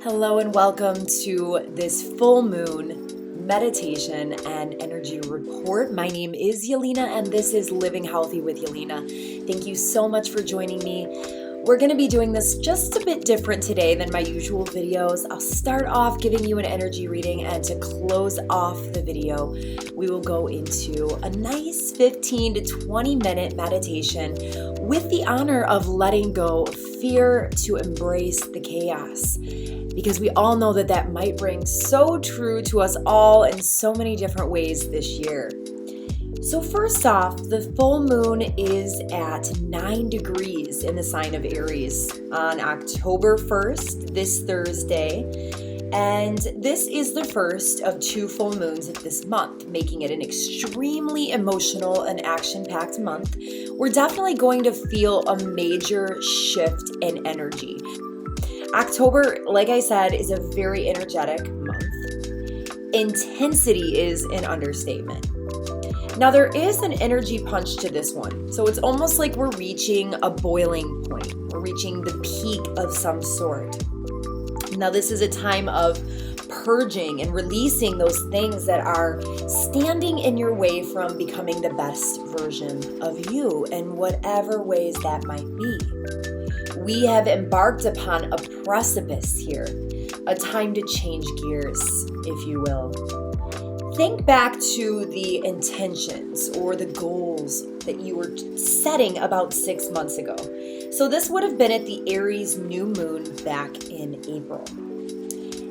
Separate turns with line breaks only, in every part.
Hello and welcome to this full moon meditation and energy report. My name is Yelena and this is Living Healthy with Yelena. Thank you so much for joining me. We're going to be doing this just a bit different today than my usual videos. I'll start off giving you an energy reading, and to close off the video, we will go into a nice 15 to 20 minute meditation with the honor of letting go of fear to embrace the chaos. Because we all know that that might ring so true to us all in so many different ways this year. So first off, the full moon is at 9 degrees in the sign of Aries on October 1st, this Thursday. And this is the first of 2 full moons of this month, making it an extremely emotional and action-packed month. We're definitely going to feel a major shift in energy. October, like I said, is a very energetic month. Intensity is an understatement. Now, there is an energy punch to this one. So it's almost like we're reaching a boiling point. We're reaching the peak of some sort. Now, this is a time of purging and releasing those things that are standing in your way from becoming the best version of you in whatever ways that might be. We have embarked upon a precipice here, a time to change gears, if you will. Think back to the intentions or the goals that you were setting about 6 months ago. So this would have been at the Aries new moon back in April.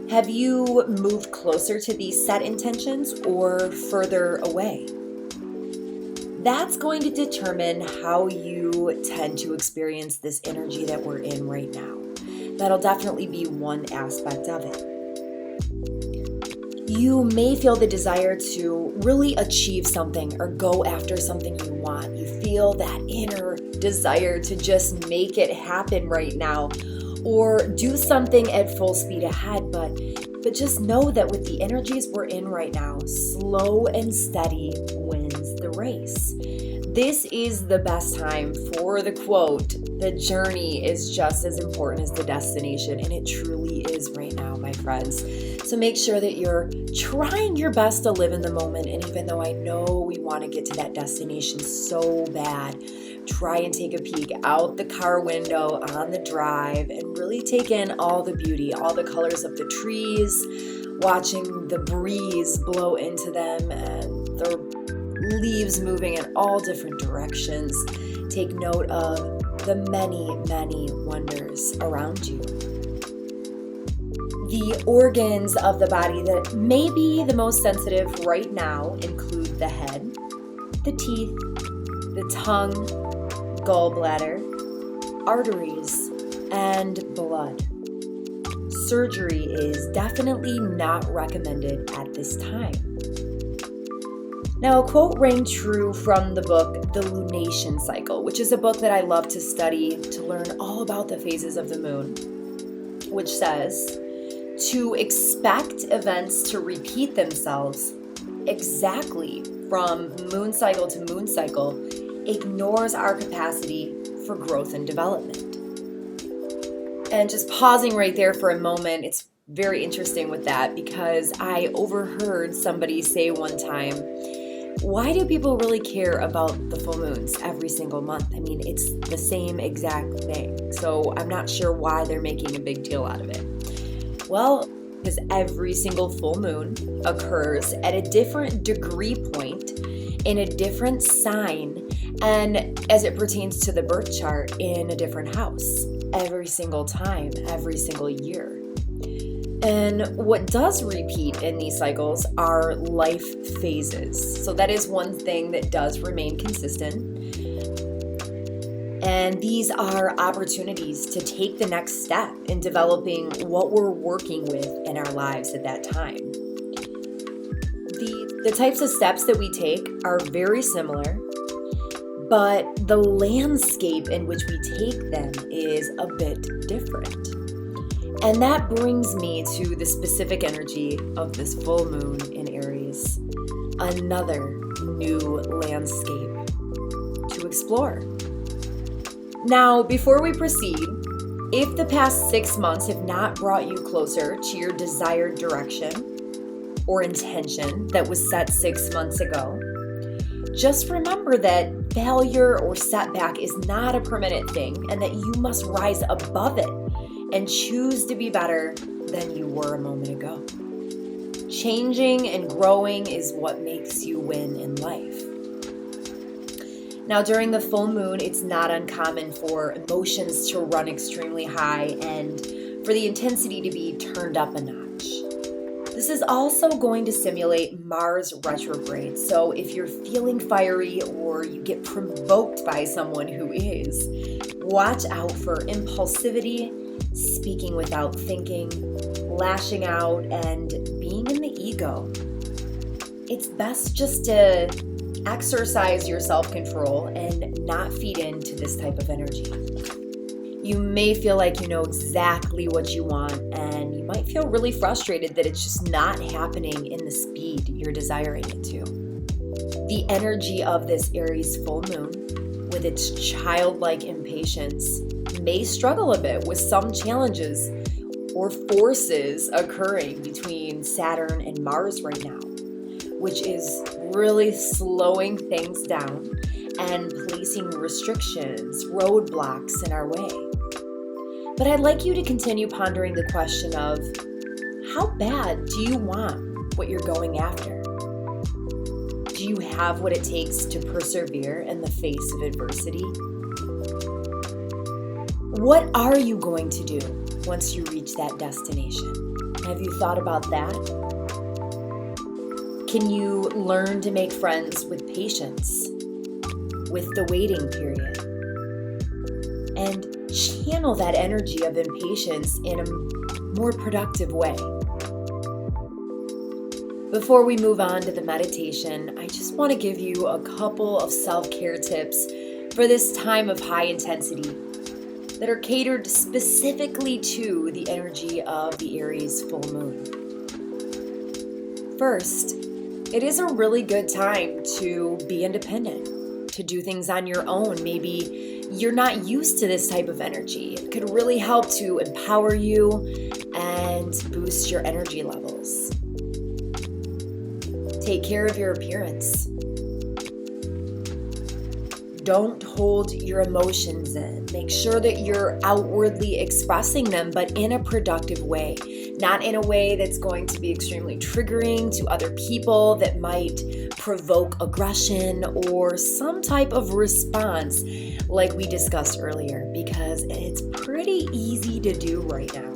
Have you moved closer to these set intentions or further away? That's going to determine how you tend to experience this energy that we're in right now. That'll definitely be one aspect of it. You may feel the desire to really achieve something or go after something you want. You feel that inner desire to just make it happen right now or do something at full speed ahead, but just know that with the energies we're in right now, slow and steady wins the race. This is the best time for the quote, "The journey is just as important as the destination," and it truly is right now, my friends. So make sure that you're trying your best to live in the moment, and even though I know we want to get to that destination so bad, try and take a peek out the car window on the drive and really take in all the beauty, all the colors of the trees, watching the breeze blow into them and the leaves moving in all different directions. Take note of the many, many wonders around you. The organs of the body that may be the most sensitive right now include the head, the teeth, the tongue, gallbladder, arteries, and blood. Surgery is definitely not recommended at this time. Now, a quote rang true from the book, The Lunation Cycle, which is a book that I love to study to learn all about the phases of the moon, which says, "To expect events to repeat themselves exactly from moon cycle to moon cycle ignores our capacity for growth and development." And just pausing right there for a moment, it's very interesting with that because I overheard somebody say one time, "Why do people really care about the full moons every single month? I mean, it's the same exact thing. So I'm not sure why they're making a big deal out of it." Well, because every single full moon occurs at a different degree point in a different sign, and as it pertains to the birth chart, in a different house every single time, every single year. And what does repeat in these cycles are life phases. So that is one thing that does remain consistent. And these are opportunities to take the next step in developing what we're working with in our lives at that time. The types of steps that we take are very similar, but the landscape in which we take them is a bit different. And that brings me to the specific energy of this full moon in Aries, another new landscape to explore. Now, before we proceed, If the past 6 months have not brought you closer to your desired direction or intention that was set 6 months ago, just remember that failure or setback is not a permanent thing and that you must rise above it and choose to be better than you were a moment ago. Changing and growing is what makes you win in life. Now, during the full moon, it's not uncommon for emotions to run extremely high and for the intensity to be turned up a notch. This is also going to simulate Mars retrograde. So if you're feeling fiery or you get provoked by someone who is, watch out for impulsivity, speaking without thinking, lashing out, and being in the ego. It's best just to exercise your self-control and not feed into this type of energy. You may feel like you know exactly what you want, and you might feel really frustrated that it's just not happening in the speed you're desiring it to. The energy of this Aries full moon, with its childlike impatience, may struggle a bit with some challenges or forces occurring between Saturn and Mars right now, which is really slowing things down and placing restrictions, roadblocks in our way. But I'd like you to continue pondering the question of, how bad do you want what you're going after? Do you have what it takes to persevere in the face of adversity? What are you going to do once you reach that destination? Have you thought about that? Can you learn to make friends with patience, with the waiting period, and channel that energy of impatience in a more productive way? Before we move on to the meditation, I just want to give you a couple of self-care tips for this time of high intensity that are catered specifically to the energy of the Aries full moon. First, it is a really good time to be independent, to do things on your own. Maybe you're not used to this type of energy. It could really help to empower you and boost your energy levels. Take care of your appearance. Don't hold your emotions in. Make sure that you're outwardly expressing them, but in a productive way. Not in a way that's going to be extremely triggering to other people, that might provoke aggression or some type of response like we discussed earlier, because it's pretty easy to do right now.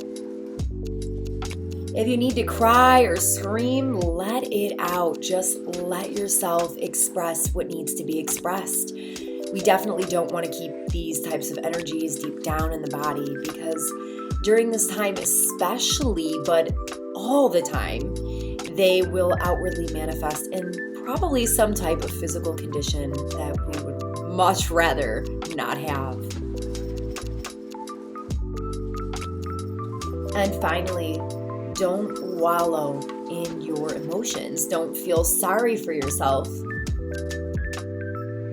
If you need to cry or scream, let it out. Just let yourself express what needs to be expressed. We definitely don't want to keep these types of energies deep down in the body, because during this time especially, but all the time, they will outwardly manifest in probably some type of physical condition that we would much rather not have. And finally, don't wallow in your emotions. Don't feel sorry for yourself.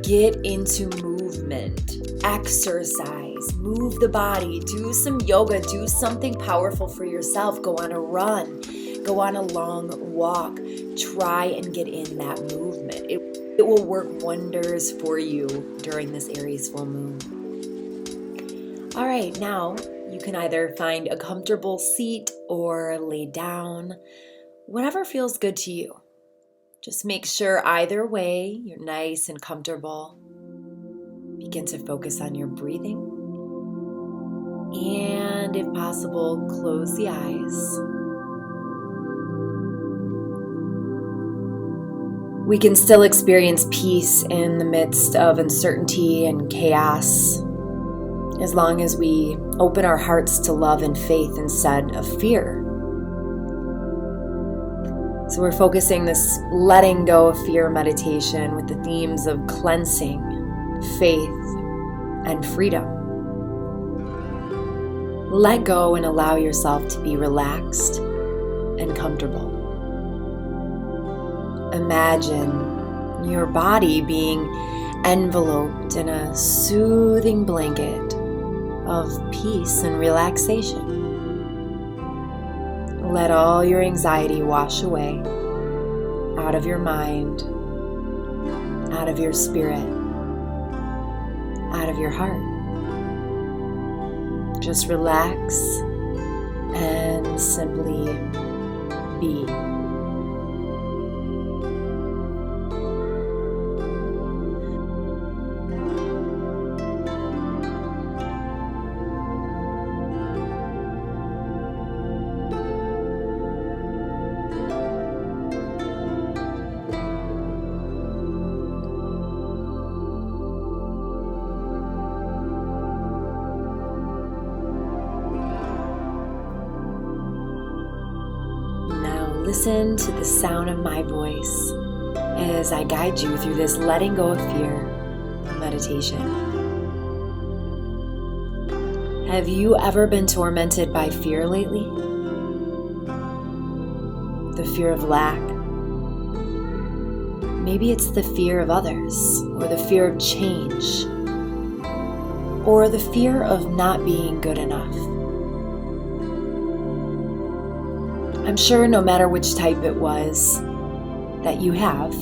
Get into movement, exercise, move the body, do some yoga, do something powerful for yourself. Go on a run, go on a long walk. Try and get in that movement. It will work wonders for you during this Aries full moon. All right, now you can either find a comfortable seat or lay down, whatever feels good to you. Just make sure either way you're nice and comfortable. Begin to focus on your breathing. And if possible, close the eyes. We can still experience peace in the midst of uncertainty and chaos, as long as we open our hearts to love and faith instead of fear. So we're focusing this letting go of fear meditation with the themes of cleansing, faith, and freedom. Let go and allow yourself to be relaxed and comfortable. Imagine your body being enveloped in a soothing blanket of peace and relaxation. Let all your anxiety wash away out of your mind, out of your spirit, out of your heart. Just relax and simply be. Listen to the sound of my voice as I guide you through this letting go of fear meditation. Have you ever been tormented by fear lately? The fear of lack. Maybe it's the fear of others, or the fear of change, or the fear of not being good enough. I'm sure no matter which type it was that you have.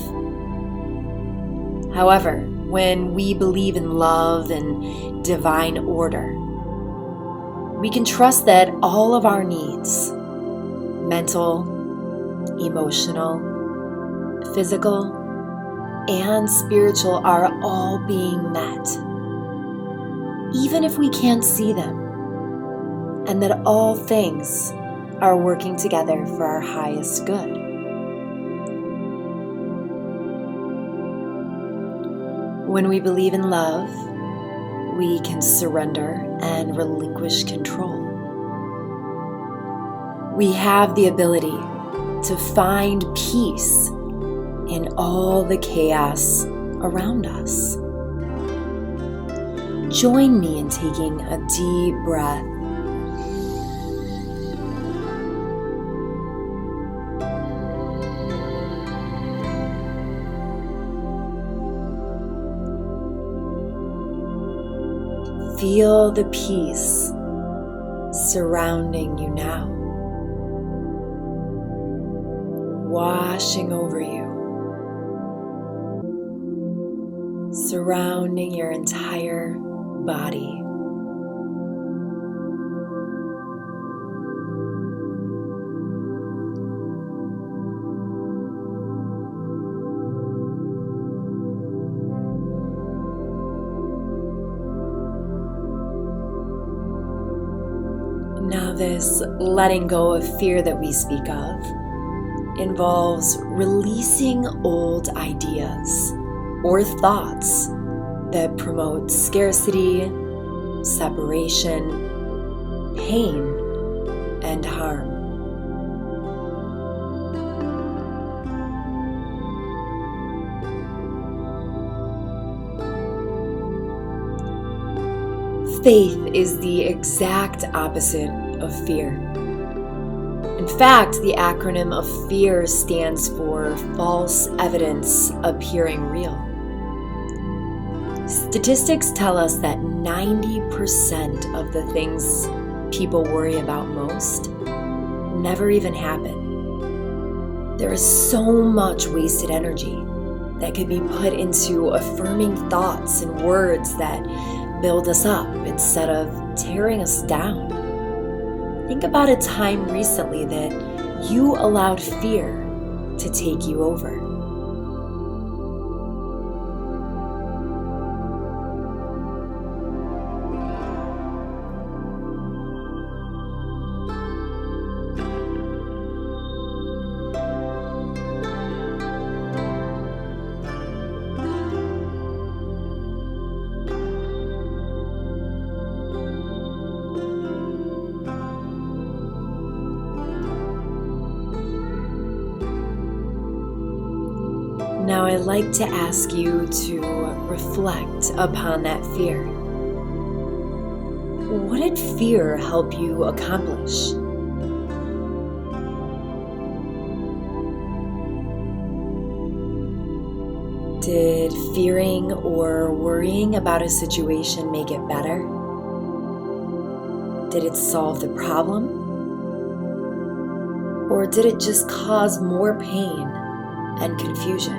However, when we believe in love and divine order, we can trust that all of our needs, mental, emotional, physical, and spiritual, are all being met, even if we can't see them, and that all things are working together for our highest good. When we believe in love, we can surrender and relinquish control. We have the ability to find peace in all the chaos around us. Join me in taking a deep breath. Feel the peace surrounding you now, washing over you, surrounding your entire body. Now, this letting go of fear that we speak of involves releasing old ideas or thoughts that promote scarcity, separation, pain, and harm. Faith is the exact opposite of fear. In fact, the acronym of FEAR stands for false evidence appearing real. Statistics tell us that 90% of the things people worry about most never even happen. There is so much wasted energy that could be put into affirming thoughts and words that build us up instead of tearing us down. Think about a time recently that you allowed fear to take you over. Now I'd like to ask you to reflect upon that fear. What did fear help you accomplish? Did fearing or worrying about a situation make it better? Did it solve the problem? Or did it just cause more pain and confusion?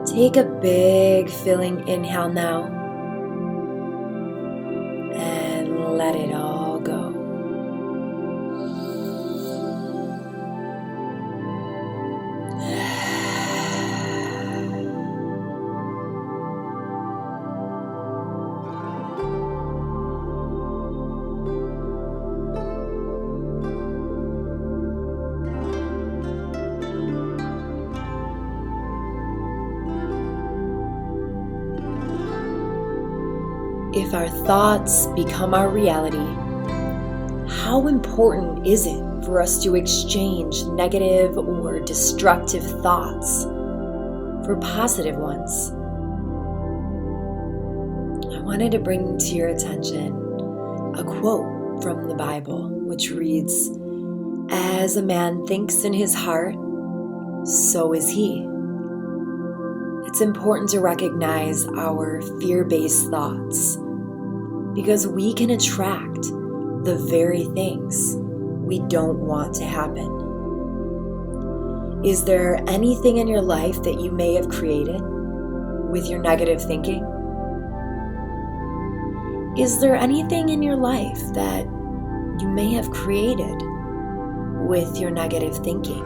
Take a big filling inhale now and let it all go. If our thoughts become our reality, how important is it for us to exchange negative or destructive thoughts for positive ones? I wanted to bring to your attention a quote from the Bible, which reads, "As a man thinks in his heart, so is he." It's important to recognize our fear-based thoughts because we can attract the very things we don't want to happen. Is there anything in your life that you may have created with your negative thinking? Is there anything in your life that you may have created with your negative thinking?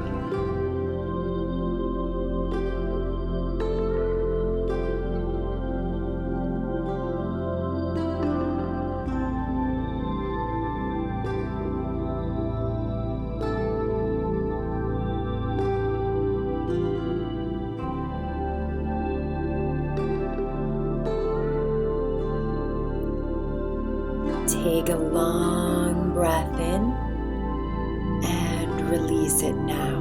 Take a long breath in and release it now.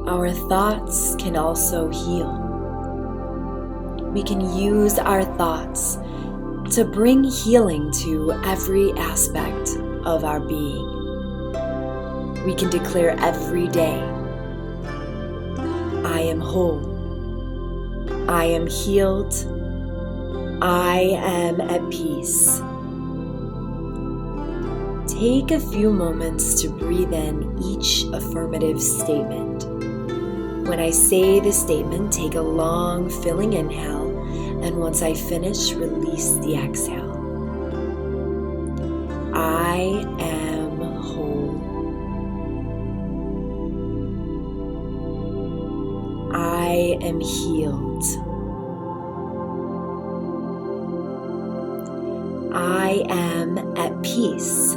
Our thoughts can also heal. We can use our thoughts to bring healing to every aspect of our being. We can declare every day, I am whole, I am healed, I am at peace. Take a few moments to breathe in each affirmative statement. When I say the statement, take a long filling inhale, and once I finish, release the exhale. I am whole. I am healed. I am at peace.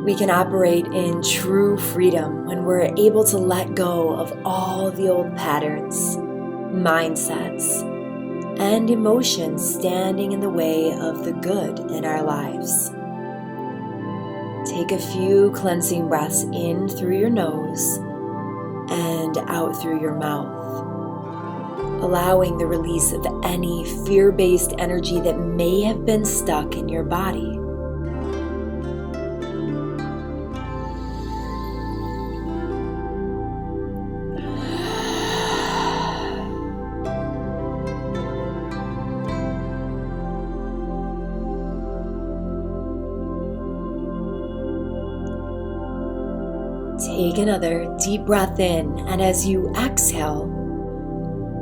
We can operate in true freedom when we're able to let go of all the old patterns, mindsets, and emotions standing in the way of the good in our lives. Take a few cleansing breaths in through your nose and out through your mouth, allowing the release of any fear-based energy that may have been stuck in your body. Take another deep breath in, and as you exhale,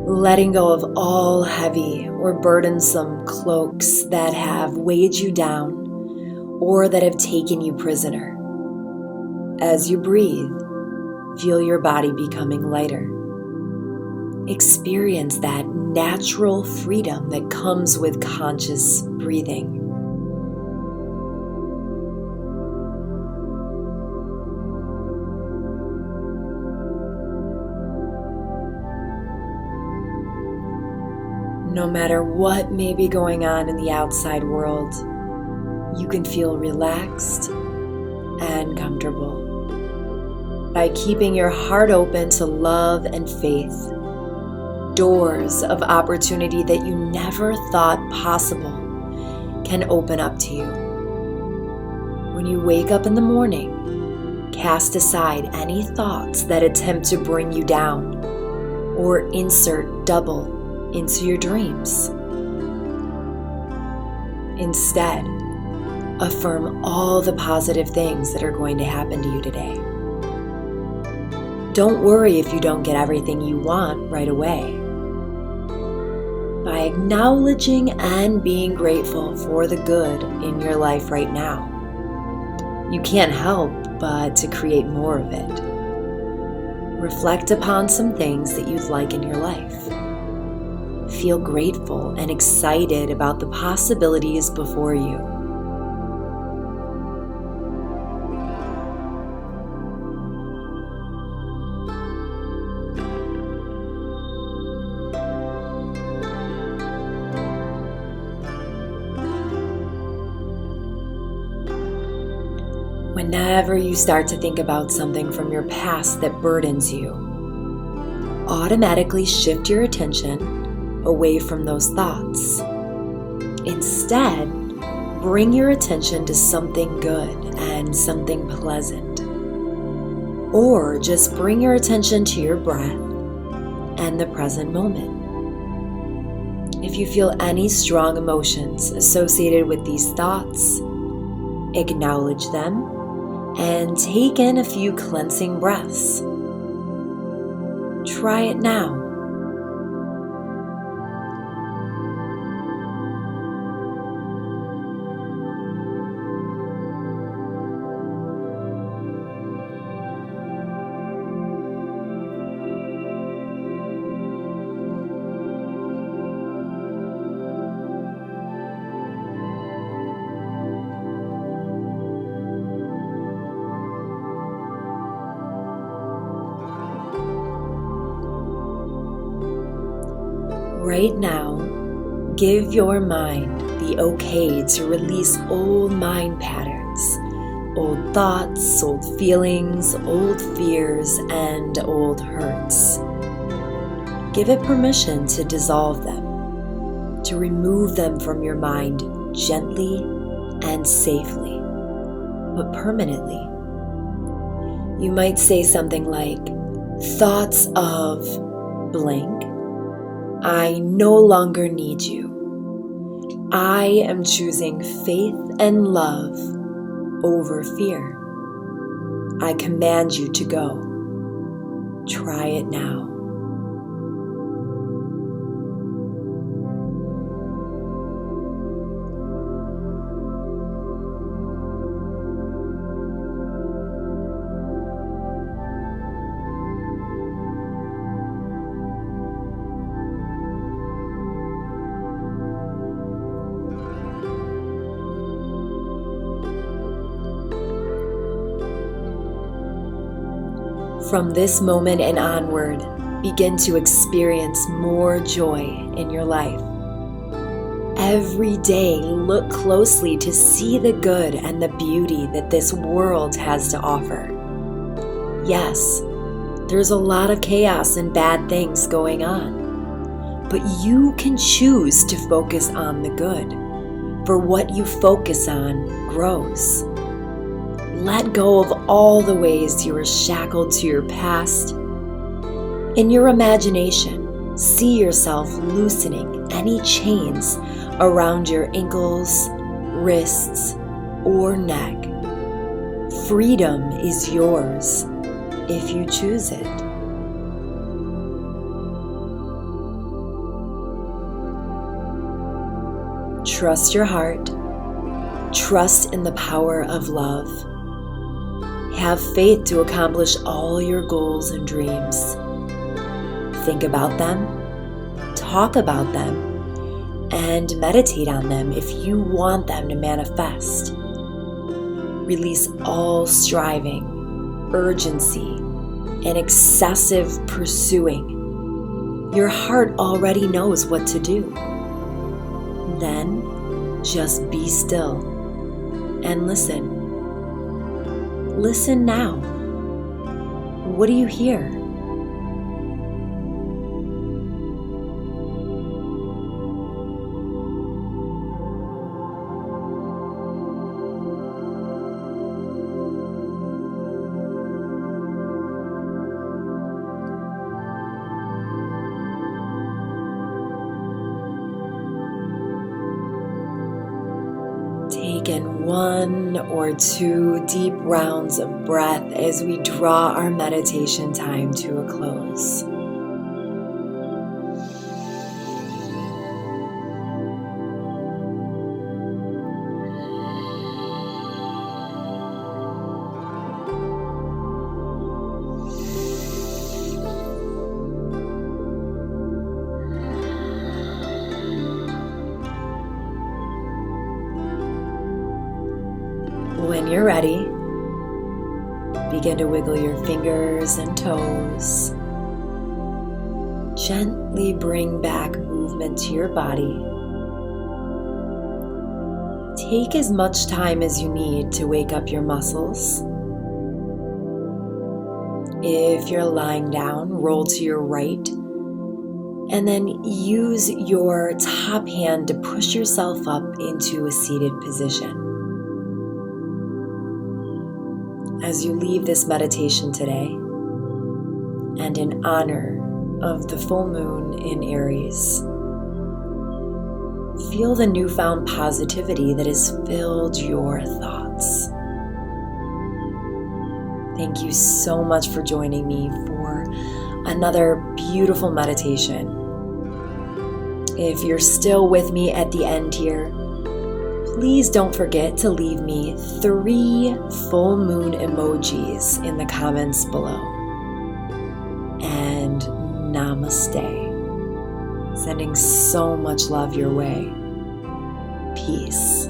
letting go of all heavy or burdensome cloaks that have weighed you down or that have taken you prisoner. As you breathe, feel your body becoming lighter. Experience that natural freedom that comes with conscious breathing. No matter what may be going on in the outside world, you can feel relaxed and comfortable. By keeping your heart open to love and faith, doors of opportunity that you never thought possible can open up to you. When you wake up in the morning, cast aside any thoughts that attempt to bring you down or insert double into your dreams. Instead, affirm all the positive things that are going to happen to you today. Don't worry if you don't get everything you want right away. By acknowledging and being grateful for the good in your life right now, you can't help but to create more of it. Reflect upon some things that you'd like in your life. Feel grateful and excited about the possibilities before you. Whenever you start to think about something from your past that burdens you, automatically shift your attention away from those thoughts. Instead, bring your attention to something good and something pleasant. Or just bring your attention to your breath and the present moment. If you feel any strong emotions associated with these thoughts, acknowledge them and take in a few cleansing breaths. Try it now. Right now, give your mind the okay to release old mind patterns, old thoughts, old feelings, old fears, and old hurts. Give it permission to dissolve them, to remove them from your mind gently and safely, but permanently. You might say something like, thoughts of blank. I no longer need you. I am choosing faith and love over fear. I command you to go. Try it now. From this moment and onward, begin to experience more joy in your life. Every day, look closely to see the good and the beauty that this world has to offer. Yes, there's a lot of chaos and bad things going on, but you can choose to focus on the good, for what you focus on grows. Let go of all the ways you are shackled to your past. In your imagination, see yourself loosening any chains around your ankles, wrists, or neck. Freedom is yours if you choose it. Trust your heart. Trust in the power of love. Have faith to accomplish all your goals and dreams. Think about them, talk about them, and meditate on them if you want them to manifest. Release all striving, urgency, and excessive pursuing. Your heart already knows what to do. Then just be still and listen. Listen now. What do you hear? Take in 1 or 2 deep rounds of breath as we draw our meditation time to a close. When you're ready, begin to wiggle your fingers and toes. Gently bring back movement to your body. Take as much time as you need to wake up your muscles. If you're lying down, roll to your right, and then use your top hand to push yourself up into a seated position. As you leave this meditation today, and in honor of the full moon in Aries, feel the newfound positivity that has filled your thoughts. Thank you so much for joining me for another beautiful meditation. If you're still with me at the end here, please don't forget to leave me 3 full moon emojis in the comments below. And namaste. Sending so much love your way. Peace.